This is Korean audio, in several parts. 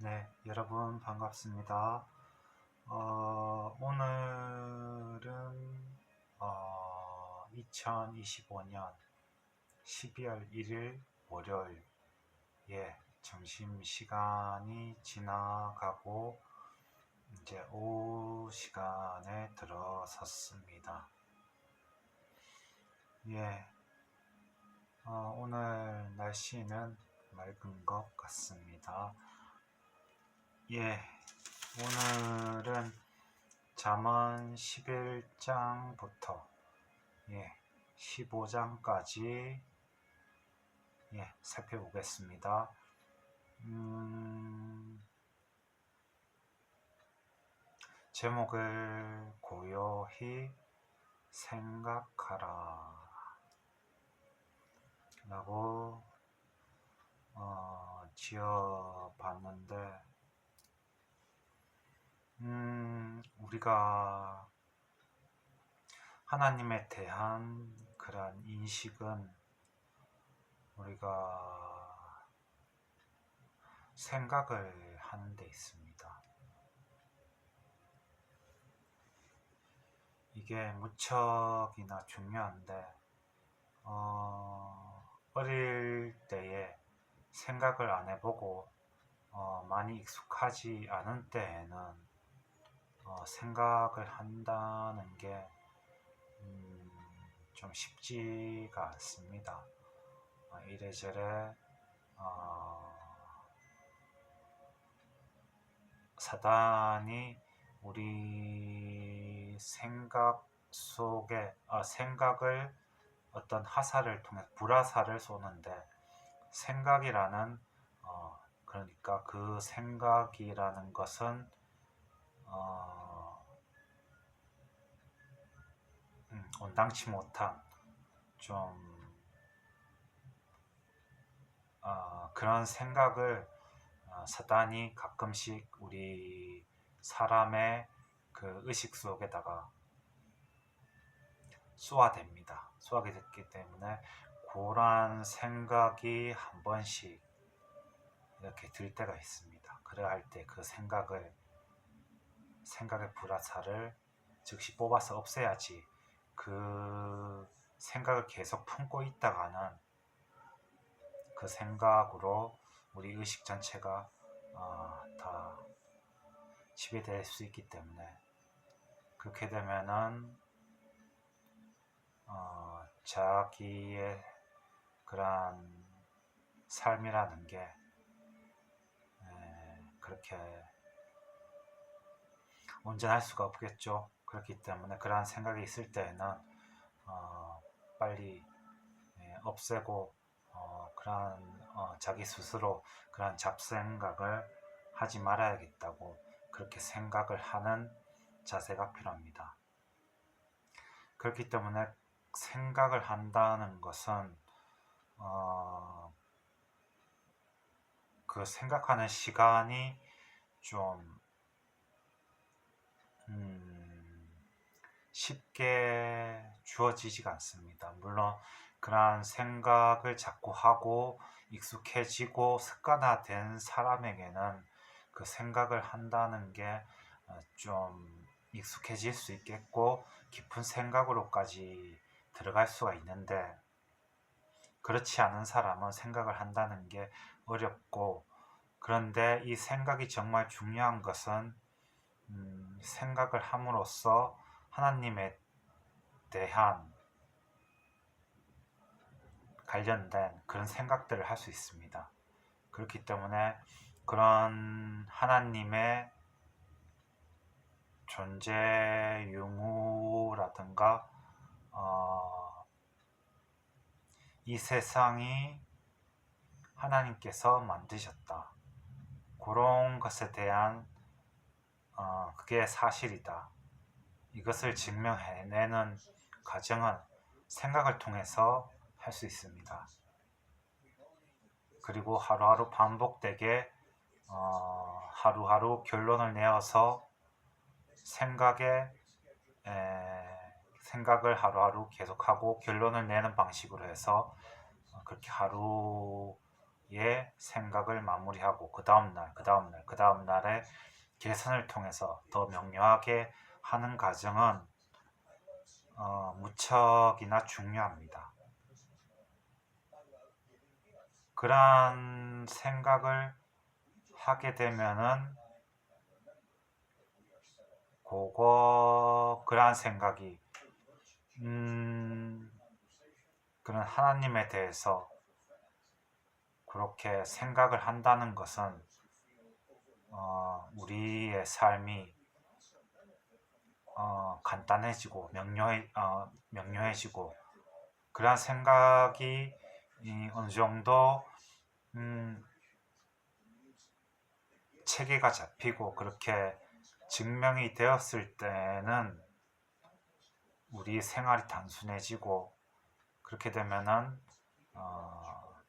네, 여러분 반갑습니다. 오늘은 2025년 12월 1일 월요일, 점심시간이 지나가고 이제 오후 시간에 들어섰습니다. 오늘 날씨는 맑은 것 같습니다. 오늘은 잠언 11장부터 15장까지 살펴보겠습니다. 제목을 고요히 생각하라 라고 지어봤는데, 우리가 하나님에 대한 그런 인식은 우리가 생각을 하는 데 있습니다. 이게 무척이나 중요한데, 어릴 때에 생각을 안 해보고 많이 익숙하지 않은 때에는 생각을 한다는 게 좀 쉽지가 않습니다. 이래저래 사단이 우리 생각 속에 생각을 어떤 화살을 통해 불화살을 쏘는데, 생각이라는 그러니까 그 생각이라는 것은 온당치 못한 좀 그런 생각을 사단이 가끔씩 우리 사람의 그 의식 속에다가 쏘아게 됐기 때문에 그런 생각이 한 번씩 이렇게 들 때가 있습니다. 그래야 할 때 그 생각의 불화살을 즉시 뽑아서 없애야지, 그 생각을 계속 품고 있다가는 그 생각으로 우리 의식 전체가 다 지배될 수 있기 때문에, 그렇게 되면은 자기의 그런 삶이라는 게 그렇게 온전할 수가 없겠죠. 그렇기 때문에 그러한 생각이 있을 때에는 빨리 없애고 그러한 자기 스스로 그러한 잡생각을 하지 말아야겠다고 그렇게 생각을 하는 자세가 필요합니다. 그렇기 때문에 생각을 한다는 것은 그 생각하는 시간이 좀 쉽게 주어지지가 않습니다. 물론 그러한 생각을 자꾸 하고 익숙해지고 습관화된 사람에게는 그 생각을 한다는 게 좀 익숙해질 수 있겠고 깊은 생각으로까지 들어갈 수가 있는데, 그렇지 않은 사람은 생각을 한다는 게 어렵고, 그런데 이 생각이 정말 중요한 것은 생각을 함으로써 하나님에 대한 관련된 그런 생각들을 할 수 있습니다. 그렇기 때문에 그런 하나님의 존재 유무라든가 이 세상이 하나님께서 만드셨다, 그런 것에 대한 그게 사실이다, 이것을 증명해내는 과정은 생각을 통해서 할 수 있습니다. 그리고 하루하루 반복되게 하루하루 결론을 내어서 생각을 하루하루 계속하고 결론을 내는 방식으로 해서 그렇게 하루에 생각을 마무리하고 그 다음날의 개선을 통해서 더 명료하게 하는 과정은 무척이나 중요합니다. 그러한 생각을 하게 되면은 그러한 생각이 그런 하나님에 대해서 그렇게 생각을 한다는 것은 우리의 삶이 간단해지고 명료해지고 그러한 생각이 어느 정도 체계가 잡히고 그렇게 증명이 되었을 때는 우리 생활이 단순해지고 그렇게 되면은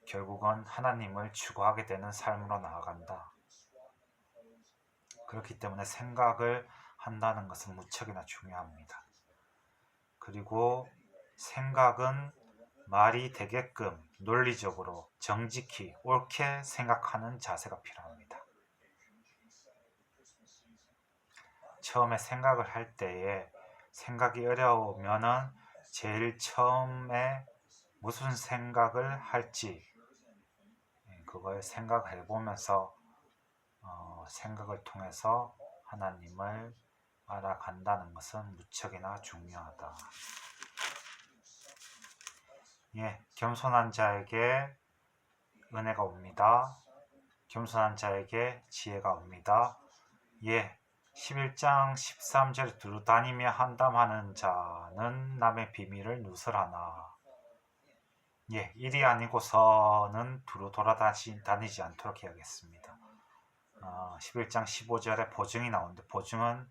결국은 하나님을 추구하게 되는 삶으로 나아간다. 그렇기 때문에 생각을 한다는 것은 무척이나 중요합니다. 그리고 생각은 말이 되게끔 논리적으로 정직히 옳게 생각하는 자세가 필요합니다. 처음에 생각을 할 때에 생각이 어려우면은 제일 처음에 무슨 생각을 할지 그걸 생각해 보면서 생각을 통해서 하나님을 알아간다는 것은 무척이나 중요하다. 겸손한 자에게 은혜가 옵니다. 겸손한 자에게 지혜가 옵니다. 11장 13절에 두루 다니며 한담하는 자는 남의 비밀을 누설하나. 일이 아니고서는 두루 돌아다니지 않도록 해야겠습니다. 11장 15절에 보증이 나오는데 보증은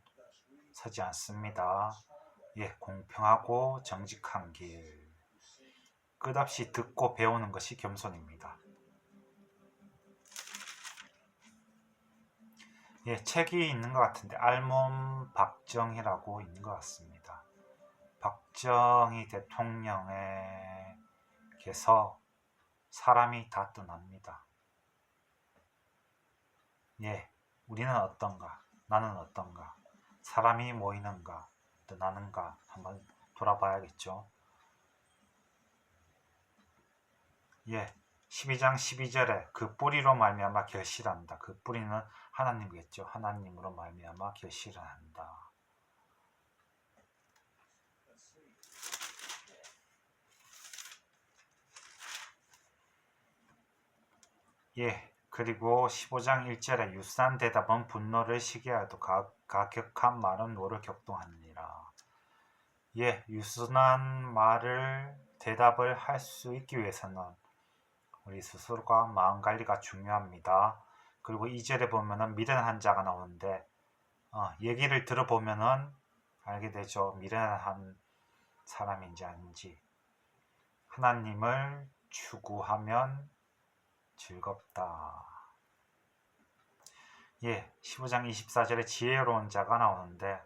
서지 않습니다. 공평하고 정직한 길. 끝없이 듣고 배우는 것이 겸손입니다. 책이 있는 것 같은데 알몸 박정희라고 있는 것 같습니다. 박정희 대통령에게서 사람이 다 떠납니다. 우리는 어떤가? 나는 어떤가? 사람이 모이는가? 떠나는가? 한번 돌아봐야겠죠. 12장 12절에 그 뿌리로 말미암아 결실한다. 그 뿌리는 하나님이겠죠. 하나님으로 말미암아 결실을 한다. 그리고 15장 1절에 유스한 대답은 분노를 시기하여도 가격한 말은 노를 격동하느니라. 유순한 대답을 할 수 있기 위해서는 우리 스스로가 마음관리가 중요합니다. 그리고 2절에 보면은 미련한 자가 나오는데 얘기를 들어보면은 알게 되죠. 미련한 사람인지 아닌지. 하나님을 추구하면 즐겁다. 15장 24절에 지혜로운 자가 나오는데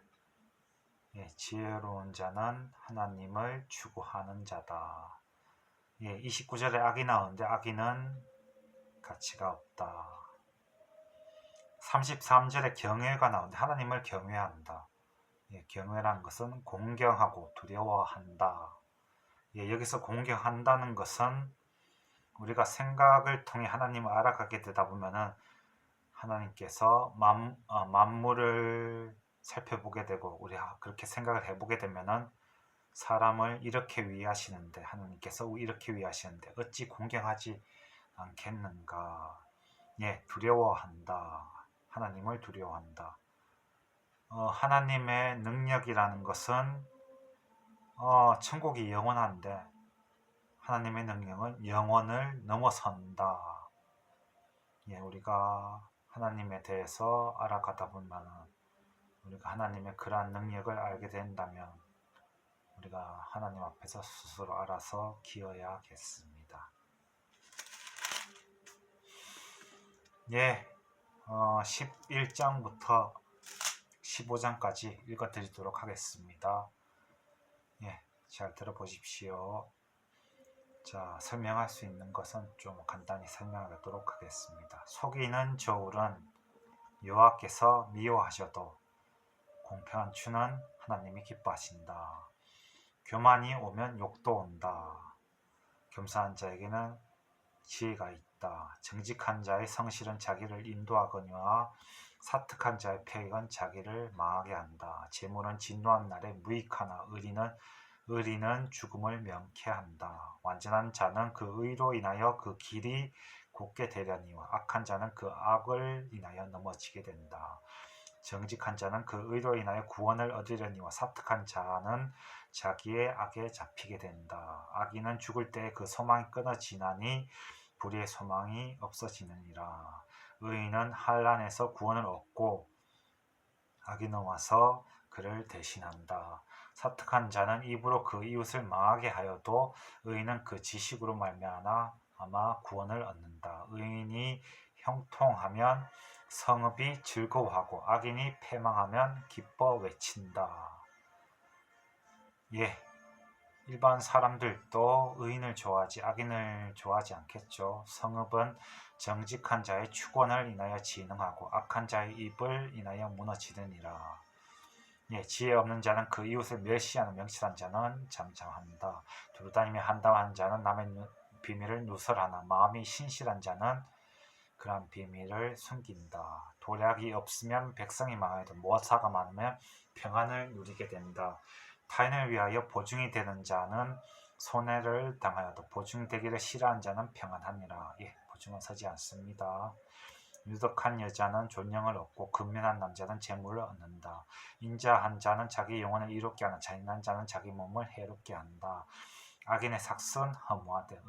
지혜로운 자는 하나님을 추구하는 자다. 29절에 악이 나오는데 악인은 가치가 없다. 33절에 경외가 나오는데 하나님을 경외한다. 경외란 것은 공경하고 두려워한다. 여기서 공경한다는 것은 우리가 생각을 통해 하나님을 알아가게 되다 보면은 하나님께서 만물을 살펴보게 되고 우리가 그렇게 생각을 해보게 되면은 사람을 이렇게 위하시는데 하나님께서 이렇게 위하시는데 어찌 공경하지 않겠는가. 두려워한다. 하나님을 두려워한다. 하나님의 능력이라는 것은 천국이 영원한데 하나님의 능력은 영원을 넘어선다. 우리가 하나님에 대해서 알아가다 보면 우리가 하나님의 그러한 능력을 알게 된다면 우리가 하나님 앞에서 스스로 알아서 기어야겠습니다. 11장부터 15장까지 읽어드리도록 하겠습니다. 잘 들어보십시오. 자, 설명할 수 있는 것은 좀 간단히 설명하도록 하겠습니다. 속이는 저울은 여호와께서 미워하셔도 공평한 추는 하나님이 기뻐하신다. 교만이 오면 욕도 온다. 겸손한 자에게는 지혜가 있다. 정직한 자의 성실은 자기를 인도하거니와 사특한 자의 패액은 자기를 망하게 한다. 재물은 진노한 날에 무익하나 의리는 죽음을 명쾌한다. 완전한 자는 그 의로 인하여 그 길이 곧게 되려니와 악한 자는 그 악을 인하여 넘어지게 된다. 정직한 자는 그 의로 인하여 구원을 얻으려니와 사특한 자는 자기의 악에 잡히게 된다. 악인은 죽을 때에 그 소망이 끊어지나니 불의의 소망이 없어지느니라. 의인은 환난에서 구원을 얻고 악인은 와서 그를 대신한다. 사특한 자는 입으로 그 이웃을 망하게 하여도 의인은 그 지식으로 말미암아 구원을 얻는다. 의인이 형통하면 성읍이 즐거워하고 악인이 패망하면 기뻐 외친다. 예, 일반 사람들도 의인을 좋아하지 악인을 좋아하지 않겠죠. 성읍은 정직한 자의 축원을 인하여 진흥하고 악한 자의 입을 인하여 무너지느니라. 예, 지혜 없는 자는 그 이웃을 멸시하는 명실한 자는 잠잠한다. 두루다니며 한담하는 자는 남의 비밀을 누설하나 마음이 신실한 자는 그러한 비밀을 숨긴다. 도략이 없으면 백성이 망하여도 모사가 많으면 평안을 누리게 된다. 타인을 위하여 보증이 되는 자는 손해를 당하여도 보증되기를 싫어하는 자는 평안하니라. 예, 보증은 서지 않습니다. 유덕한 여자는 존영을 얻고 근면한 남자는 재물을 얻는다. 인자한 자는 자기 영혼을 이롭게 하나 잔인한 자는 자기 몸을 해롭게 한다. 악인의 삭은 허무하되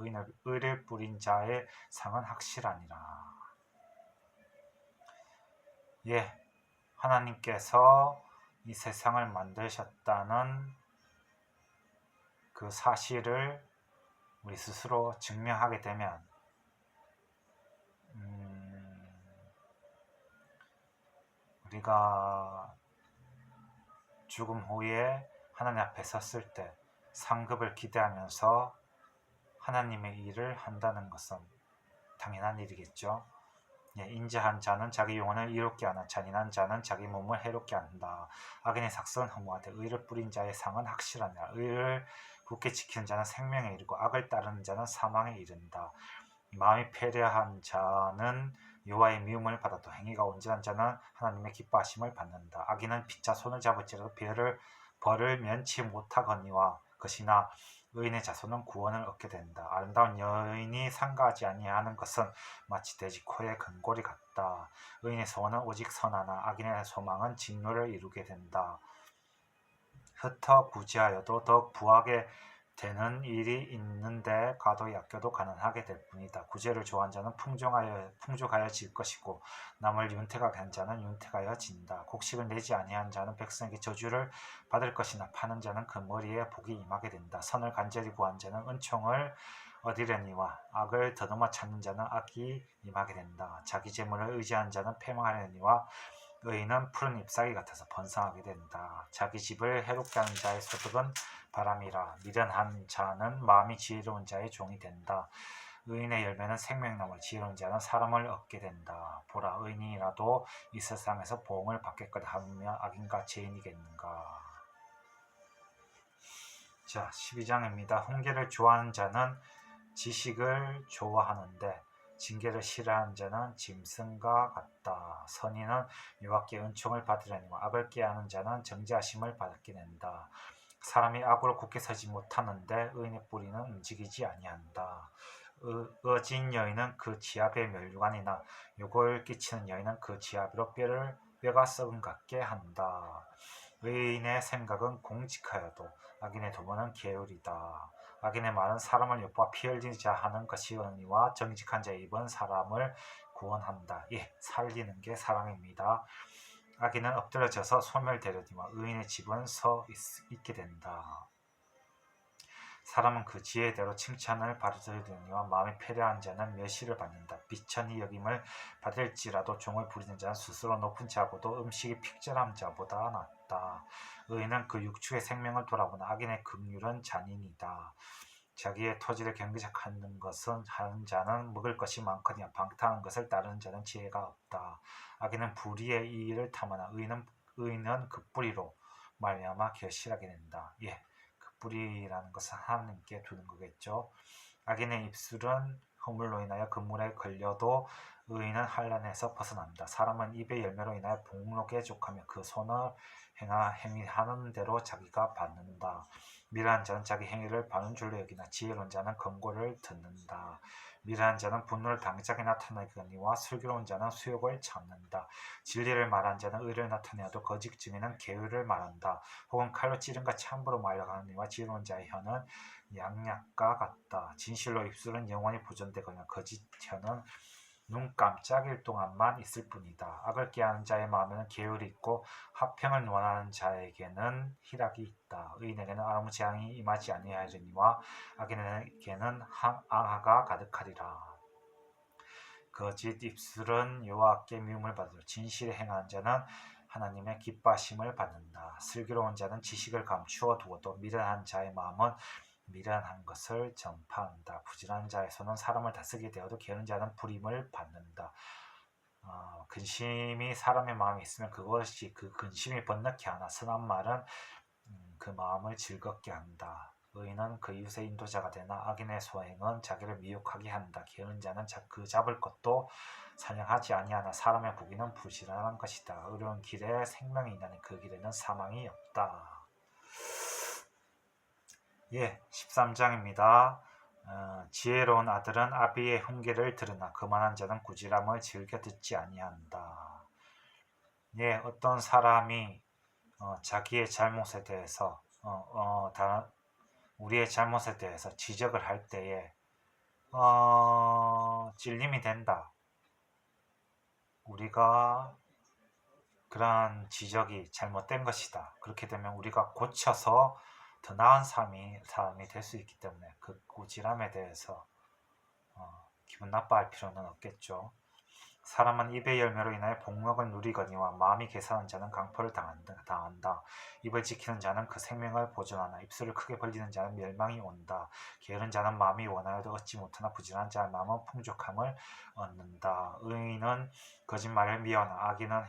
의를 뿌린 자의 상은 확실하니라. 예, 하나님께서 이 세상을 만드셨다는 그 사실을 우리 스스로 증명하게 되면 우리가 죽음 후에 하나님 앞에 섰을 때 상급을 기대하면서 하나님의 일을 한다는 것은 당연한 일이겠죠. 예, 인자한 자는 자기 영혼을 이롭게 하나 잔인한 자는 자기 몸을 해롭게 한다. 악인의 삭은 허무하되 의를 뿌린 자의 상은 확실하냐. 의를 굳게 지키는 자는 생명에 이르고 악을 따르는 자는 사망에 이른다. 마음이 패려한 자는 여호와의 미움을 받아도 행위가 온전한 자는 하나님의 기뻐하심을 받는다. 악인은 피차 손을 잡을지라도 벌을 면치 못하거니와 것이나 의인의 자손은 구원을 얻게 된다. 아름다운 여인이 상가하지 아니하는 것은 마치 돼지 코의 근골이 같다. 의인의 소원은 오직 선하나 악인의 소망은 진노를 이루게 된다. 흩어 구제하여도 더욱 부하게 되는 일이 있는데 가도 약겨도 가난하게 될 뿐이다. 구제를 좋아하는 자는 풍족하여 질 것이고 남을 윤택하게 한 자는 윤택하여 진다. 곡식을 내지 아니한 자는 백성에게 저주를 받을 것이나 파는 자는 그 머리에 복이 임하게 된다. 선을 간절히 구한 자는 은총을 얻으려니와 악을 더듬어 찾는 자는 악이 임하게 된다. 자기 재물을 의지한 자는 패망하려니와 의인은 푸른 잎사귀 같아서 번성하게 된다. 자기 집을 해롭게 하는 자의 소득은 바람이라. 미련한 자는 마음이 지혜로운 자의 종이 된다. 의인의 열매는 생명나무, 지혜로운 자는 사람을 얻게 된다. 보라, 의인이라도 이 세상에서 보응을 받겠거다 하며 악인과 죄인이겠는가. 자, 12장입니다. 훈계를 좋아하는 자는 지식을 좋아하는데 징계를 싫어하는 자는 짐승과 같다. 선인은 여호와께 은총을 받으려니와 악을 꾀하는 자는 정죄하심을 받게 된다. 사람이 악으로 굳게 서지 못하는데 의인의 뿌리는 움직이지 아니한다. 어진 여인은 그 지압에 멸류관이나 욕을 끼치는 여인은 그 지압으로 뼈가 썩은 같게 한다. 의인의 생각은 공직하여도 악인의 도모는 게으르다. 악인의 말은 사람을 엿보아 피 흘리자 하는 것이오니와 정직한 자의 입은 사람을 구원한다. 예, 살리는 게 사랑입니다. 악인은 엎드려져서 소멸되려니와 의인의 집은 서 있게 된다. 사람은 그 지혜대로 칭찬을 받으려니와 마음이 패려한 자는 멸시를 받는다. 비천히 여김을 받을지라도 종을 부리는 자는 스스로 높은 자보다 음식이 픽절한 자보다 낫다. 의인은 그 육축의 생명을 돌아보나 악인의 긍휼은 잔인이다. 자기의 토지를 경비작하는 것은 하는 자는 먹을 것이 많거니와 방탕한 것을 따르는 자는 지혜가 없다. 악인은 불의의 이의를 탐하나 의인은 그 뿌리로 말미암아 결실하게 된다. 예, 그 뿌리라는 것은 하나님께 두는 거겠죠. 악인의 입술은 허물로 인하여 그물에 걸려도 의인은 환난에서 벗어난다. 사람은 입의 열매로 인하여 복록에 족하며 그 손을 행위하는 대로 자기가 받는다. 미련한 자는 자기 행위를 바른 줄로 여기나 지혜로운 자는 권고를 듣는다. 미련한 자는 분노를 당장에 나타내거니와 슬기로운 자는 수욕을 참는다. 진리를 말한 자는 의를 나타내어도 거짓 증인은 계율을 말한다. 혹은 칼로 찌른같이 함부로 말하거니와 지혜로운 자의 혀는 양약과 같다. 진실로 입술은 영원히 보존되거니와 거짓 혀는 눈 깜짝일 동안만 있을 뿐이다. 악을 꾀하는 자의 마음에는 계율이 있고 화평을 원하는 자에게는 희락이 있다. 의인에게는 아무 재앙이 임하지 아니하리니와 악인에게는 앙하가 가득하리라. 거짓 입술은 여호와께 미움을 받으며 진실에 행하는 자는 하나님의 기뻐하심을 받는다. 슬기로운 자는 지식을 감추어 두어도 미련한 자의 마음은 미련한 것을 전파한다. 부지런한 자의 손은 사람을 다스리게 되어도 게으른 자는 불임을 받는다. 근심이 사람의 마음에 있으면 그것이 그 근심이 번넣게 하나 선한 말은 그 마음을 즐겁게 한다. 의인은 그 이웃의 인도자가 되나 악인의 소행은 자기를 미혹하게 한다. 게으른 자는 그 잡을 것도 사냥하지 아니하나 사람의 부귀는 부지런한 것이다. 의로운 길에 생명이 있나니 그 길에는 사망이 없다. 예, 13장입니다. 지혜로운 아들은 아비의 훈계를 들으나 거만한 자는 꾸지람을 즐겨 듣지 아니한다. 예, 어떤 사람이 자기의 잘못에 대해서 우리의 잘못에 대해서 지적을 할 때에 찔림이 된다. 우리가 그러한 지적이 잘못된 것이다. 그렇게 되면 우리가 고쳐서 더 나은 사람이 될 수 있기 때문에 그 꾸지람에 대해서 기분 나빠할 필요는 없겠죠. 사람은 입의 열매로 인하여 복록을 누리거니와 마음이 계산한 자는 강포를 당한다. 입을 지키는 자는 그 생명을 보존하나 입술을 크게 벌리는 자는 멸망이 온다. 게으른 자는 마음이 원하여도 얻지 못하나 부지런한 자의 마음은 풍족함을 얻는다. 의인은 거짓말을 미워하나 악인은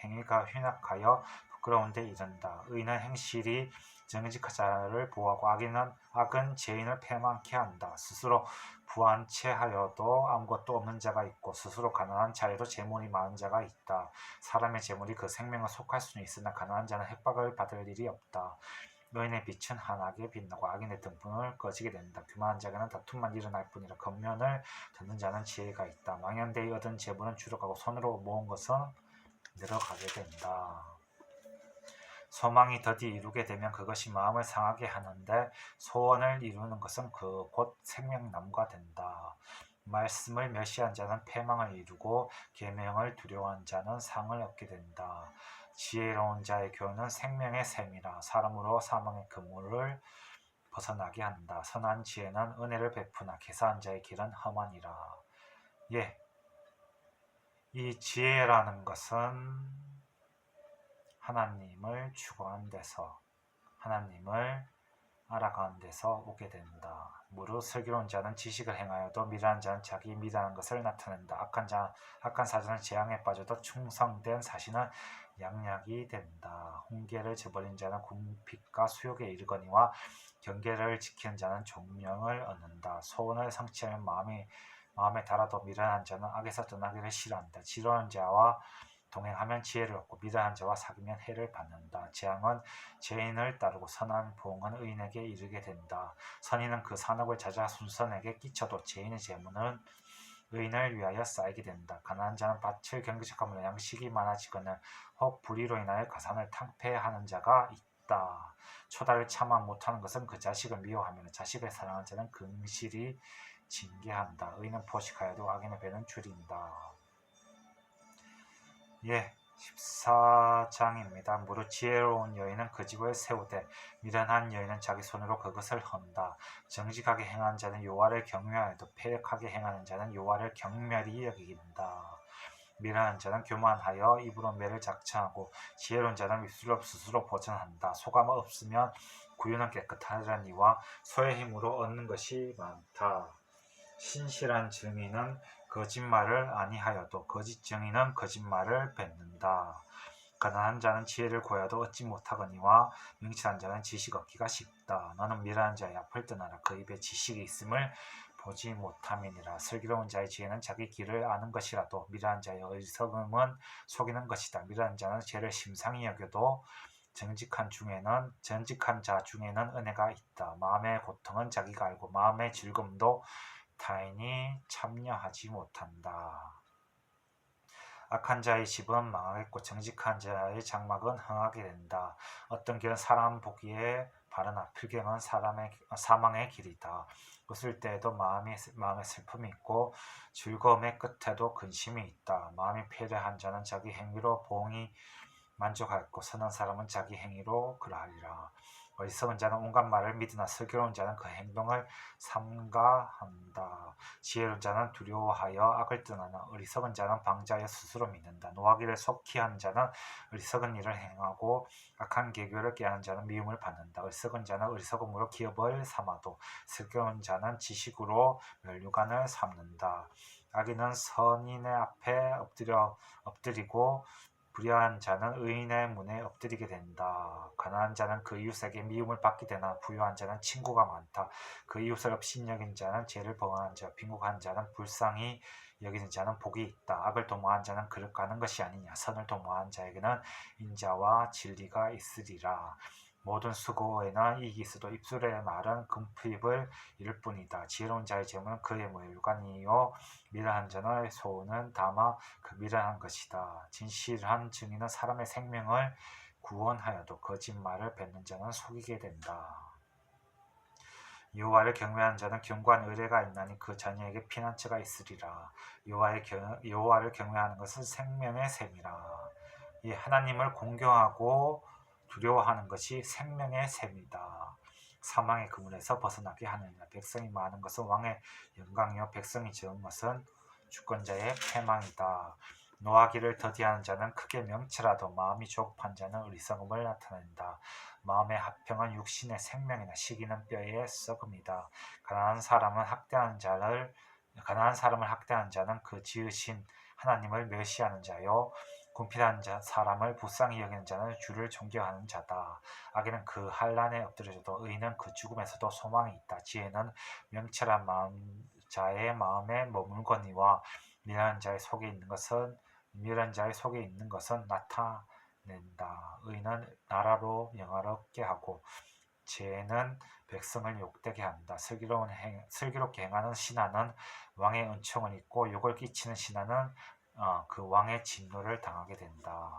행위가 흉악하여 부끄러운 데 이른다. 의인은 행실이 정직한 자를 보호하고 악은 죄인을 패망케 한다. 스스로 부한 채 하여도 아무것도 없는 자가 있고 스스로 가난한 자에도 재물이 많은 자가 있다. 사람의 재물이 그 생명을 속할 수는 있으나 가난한 자는 핍박을 받을 일이 없다. 의인의 빛은 환하게 빛나고 악인의 등불을 꺼지게 된다. 교만한 자에게는 다툼만 일어날 뿐이라 겉면을 듣는 자는 지혜가 있다. 망연대히 얻은 재물은 줄어가고 손으로 모은 것은 늘어가게 된다. 소망이 더디 이루게 되면 그것이 마음을 상하게 하는데 소원을 이루는 것은 그 곧 생명나무가 된다. 말씀을 멸시한 자는 패망을 이루고 계명을 두려워한 자는 상을 얻게 된다. 지혜로운 자의 교훈은 생명의 샘이라 사람으로 사망의 그물을 벗어나게 한다. 선한 지혜는 은혜를 베푸나 계산한 자의 길은 험하니라. 예, 이 지혜라는 것은 하나님을 추구하는 데서 하나님을 알아가는 데서 오게 된다. 무릇 슬기로운 자는 지식을 행하여도 미련한 자는 자기 미련한 것을 나타낸다. 악한 사자는 재앙에 빠져도 충성된 사신은 양약이 된다. 훈계를 저버린 자는 궁핍과 수욕에 이르거니와 경계를 지키는 자는 존명을 얻는다. 소원을 성취하면 마음에 달아도 미련한 자는 악에서 떠나기를 싫어한다. 지혜로운 자와 동행하면 지혜를 얻고 미련한 자와 사귀면 해를 받는다. 재앙은 죄인을 따르고 선한 보응은 의인에게 이르게 된다. 선인은 그 산업을 찾아 순선에게 끼쳐도 죄인의 재물은 의인을 위하여 쌓이게 된다. 가난한 자는 밭을 경비작함으로 양식이 많아지거늘 혹 불의로 인하여 가산을 탕폐하는 자가 있다. 초다를 참아 못하는 것은 그 자식을 미워하며 자식을 사랑하는 자는 긍실히 징계한다. 의인은 포식하여도 악인의 배는 줄인다. 예, 14장입니다. 무릇 지혜로운 여인은 그 집을 세우되 미련한 여인은 자기 손으로 그것을 헌다. 정직하게 행하는 자는 여호와를 경외하여도 패역하게 행하는 자는 여호와를 경멸히 여긴다. 미련한 자는 교만하여 입으로 매를 작정하고 지혜로운 자는 입술로 스스로 보전한다. 소감 없으면 구유는 깨끗하려니와 소의 힘으로 얻는 것이 많다. 신실한 증인은 거짓말을 아니하여도 거짓 증인은 거짓말을 뱉는다. 가난한 자는 지혜를 구하여도 얻지 못하거니와 명철한 자는 지식 얻기가 쉽다. 너는 미련한 자의 앞을 떠나라. 그 입에 지식이 있음을 보지 못함이니라. 슬기로운 자의 지혜는 자기 길을 아는 것이라도 미련한 자의 어리석음은 속이는 것이다. 미련한 자는 죄를 심상히 여겨도 정직한 자 중에는 은혜가 있다. 마음의 고통은 자기가 알고 마음의 즐거움도 타인이 참여하지 못한다. 악한 자의 집은 망하겠고 정직한 자의 장막은 흥하게 된다. 어떤 길은 사람 보기에 바르나 필경은 사망의 길이다. 웃을 때에도 마음에 슬픔이 있고 즐거움의 끝에도 근심이 있다. 마음이 패배한 자는 자기 행위로 보응이 만족하였고 선한 사람은 자기 행위로 그러하리라. 어리석은 자는 온갖 말을 믿으나 슬기로운 자는 그 행동을 삼가한다. 지혜로운 자는 두려워하여 악을 떠나나 어리석은 자는 방자하여 스스로 믿는다. 노하기를 속히 하는 자는 어리석은 일을 행하고 악한 계교를 깨하는 자는 미움을 받는다. 어리석은 자는 어리석음으로 기업을 삼아도 슬기로운 자는 지식으로 면류관을 삼는다. 악인은 선인의 앞에 엎드리고 불의한 자는 의인의 문에 엎드리게 된다. 가난한 자는 그 이웃에게 미움을 받게 되나 부유한 자는 친구가 많다. 그 이웃을 업신여긴 자는 죄를 범하는 자, 빈국한 자는 불쌍히 여기는 자는 복이 있다. 악을 도모한 자는 그릇 가는 것이 아니냐. 선을 도모한 자에게는 인자와 진리가 있으리라. 모든 수고에는 이익이 있어도 입술의 말은 금프입을 이룰 뿐이다. 지혜로운 자의 재물은 그의 모유관이요 미련한 자의 소원은 다마 그 미련한 것이다. 진실한 증인은 사람의 생명을 구원하여도 거짓말을 뱉는 자는 속이게 된다. 여호와를 경외하는 자는 견고한 의뢰가 있나니 그 자녀에게 피난처가 있으리라. 여호와를 경외하는 것은 생명의 셈이라. 이 하나님을 공경하고 두려워하는 것이 생명의 셈이다. 사망의 그물에서 벗어나게 하느니라. 백성이 많은 것은 왕의 영광이요 백성이 적은 것은 주권자의 패망이다. 노하기를 더디하는 자는 크게 명철하도 마음이 조급한 자는 어리석음을 나타낸다. 마음의 합평은 육신의 생명이나 시기는 뼈의 썩음이다. 가난한 사람을 학대하는 자는 그 지으신 하나님을 멸시하는 자요 궁핍한 사람을 불쌍히 여기는 자는 주를 존경하는 자다. 악인은 그 환난에 엎드려져도 의인은 그 죽음에서도 소망이 있다. 지혜는 명철한 자의 마음에 머물거니와 미련한 자의 속에 있는 것은 나타낸다. 의인은 나라로 영화롭게 하고 죄는 백성을 욕되게 한다. 슬기롭게 행하는 신하는 왕의 은총을 입고 욕을 끼치는 신하는 그 왕의 진노를 당하게 된다.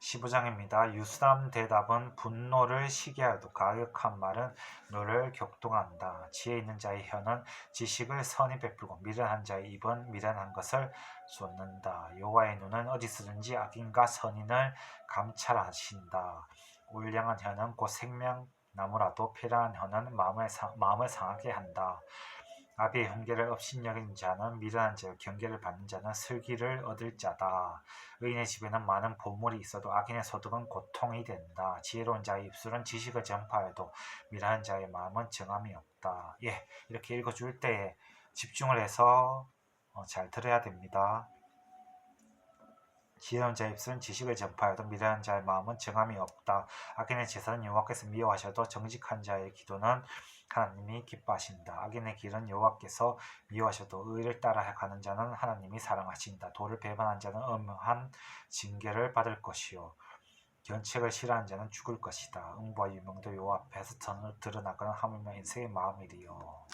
15장입니다. 유수남 대답은 분노를 시기하여도 가역한 말은 너를 격동한다. 지혜 있는 자의 혀는 지식을 선히 베풀고 미련한 자의 입은 미련한 것을 쏟는다. 여호와의 눈은 어디서든지 악인과 선인을 감찰하신다. 올량한 혀는 곧 생명나무라도 패랑한 혀는 마음을 상하게 한다. 아비의 훈계를 업신여긴 자는 미련한 자요 경계를 받는 자는 슬기를 얻을 자다. 의인의 집에는 많은 보물이 있어도 악인의 소득은 고통이 된다. 지혜로운 자의 입술은 지식을 전파해도 미련한 자의 마음은 정함이 없다. 이렇게 읽어줄 때에 집중을 해서 잘 들어야 됩니다. 지혜로운 자의 입술은 지식을 전파해도 미련한 자의 마음은 정함이 없다. 악인의 제사는 여호와께서 미워하셔도 정직한 자의 기도는 하나님이 기뻐하신다. 악인의 길은 여호와께서 미워하셔도 의를 따라 가는 자는 하나님이 사랑하신다. 도를 배반한 자는 엄한 징계를 받을 것이요 견책을 싫어하는 자는 죽을 것이다. 응보와 유명도 여호와 앞에서 드러나거나 하물며 인생의 마음이리요.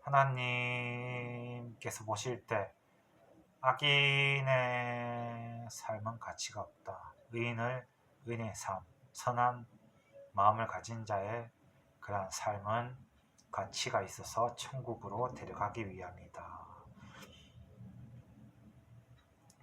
하나님께서 보실 때 악인의 삶은 가치가 없다. 의인의 삶, 선한 마음을 가진 자의 그러한 삶은 가치가 있어서 천국으로 데려가기 위함이다.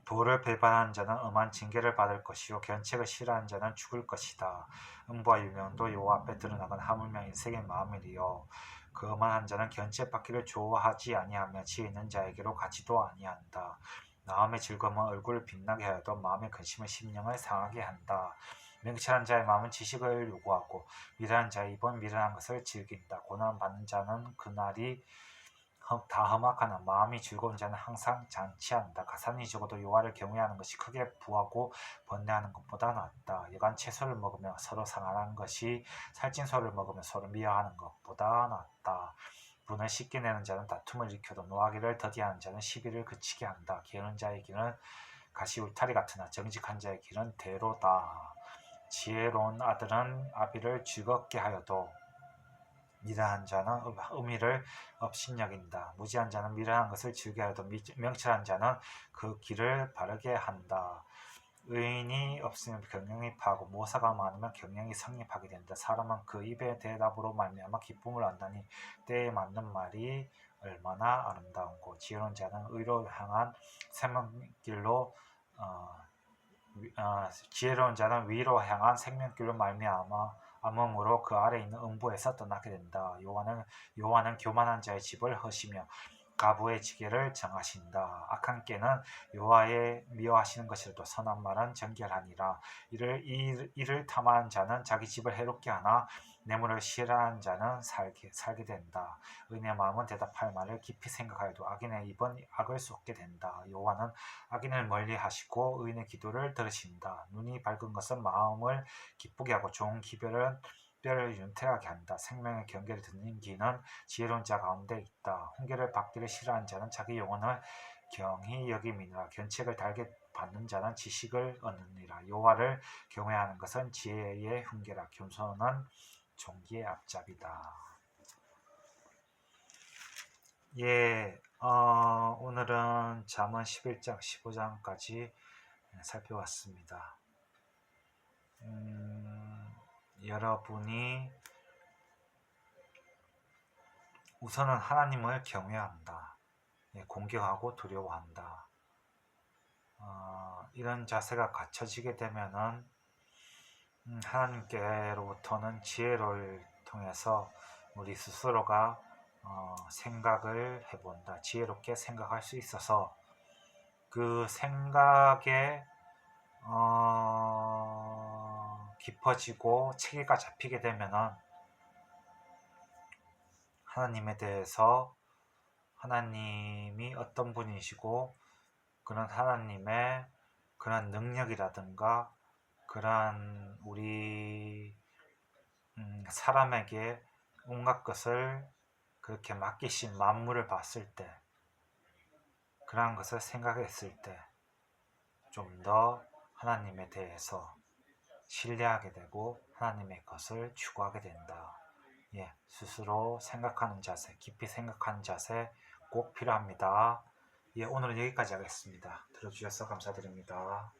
도를 배반하는 자는 엄한 징계를 받을 것이요 견책을 싫어하는 자는 죽을 것이다. 응보와 유명도 여호와 앞에 드러나건 하물며 인생의 마음이리요. 거만한 자는 견책받기를 좋아하지 아니하며 지혜 있는 자에게로 가지도 아니한다. 마음의 즐거움은 얼굴을 빛나게 하여도 마음의 근심은 심령을 상하게 한다. 명철한 자의 마음은 지식을 요구하고 미련한 자의 입은 미련한 것을 즐긴다. 고난받는 자는 그날이 다 험악하나 마음이 즐거운 자는 항상 잔치한다. 가산이 적어도 여호와를 경외하는 것이 크게 부하고 번뇌하는 것보다 낫다. 여간 채소를 먹으며 서로 상하는 것이 살찐 소를 먹으며 서로 미워하는 것보다 낫다. 분을 쉽게 내는 자는 다툼을 일으켜도 노하기를 더디하는 자는 시비를 그치게 한다. 게으른 자의 길은 가시 울타리 같으나 정직한 자의 길은 대로다. 지혜로운 아들은 아비를 즐겁게 하여도 미련한 자는 의미를 업신여긴다. 무지한 자는 미련한 것을 즐겨하여도 명철한 자는 그 길을 바르게 한다. 의인이 없으면 경영이 파고 모사가 많으면 경영이 성립하게 된다. 사람은 그 입의 대답으로 말미암아 기쁨을 얻나니 때에 맞는 말이 얼마나 아름다운고. 지혜로운 자는 의로 향한 생명길로 지혜로운 자는 위로 향한 생명길로 말미암아 암음으로 그 아래 있는 음부에서 떠나게 된다. 여호와는 교만한 자의 집을 허시며 가부의 지게를 정하신다. 악한 깨는 여호와의 미워하시는 것이라도 선한 말은 정결하니라. 이를 탐하는 자는 자기 집을 해롭게 하나 뇌물을 싫어하는 자는 살게 된다. 의인의 마음은 대답할 말을 깊이 생각하여도 악인의 입은 악을 쏟게 된다. 여호와는 악인을 멀리하시고 의인의 기도를 들으신다. 눈이 밝은 것은 마음을 기쁘게 하고 좋은 기별은 뼈를 윤택하게 한다. 생명의 경계를 듣는 귀는 지혜로운 자 가운데 있다. 훈계를 받기를 싫어하는 자는 자기 영혼을 경히 여김이니라. 견책을 달게 받는 자는 지식을 얻느니라. 여호와를 경외하는 것은 지혜의 훈계라. 겸손은 종기의 앞잡이다. 오늘은 잠언 11장 15장까지 살펴봤습니다. 여러분이 우선은 하나님을 경외한다. 공경하고 두려워한다. 이런 자세가 갖춰지게 되면은 하나님께로부터는 지혜를 통해서 우리 스스로가 생각을 해본다. 지혜롭게 생각할 수 있어서 그 생각에 깊어지고 체계가 잡히게 되면은 하나님에 대해서 하나님이 어떤 분이시고 그런 하나님의 그런 능력이라든가 그런 우리 사람에게 온갖 것을 그렇게 맡기신 만물을 봤을 때 그러한 것을 생각했을 때 좀 더 하나님에 대해서 신뢰하게 되고 하나님의 것을 추구하게 된다. 스스로 생각하는 자세, 깊이 생각하는 자세 꼭 필요합니다. 오늘은 여기까지 하겠습니다. 들어주셔서 감사드립니다.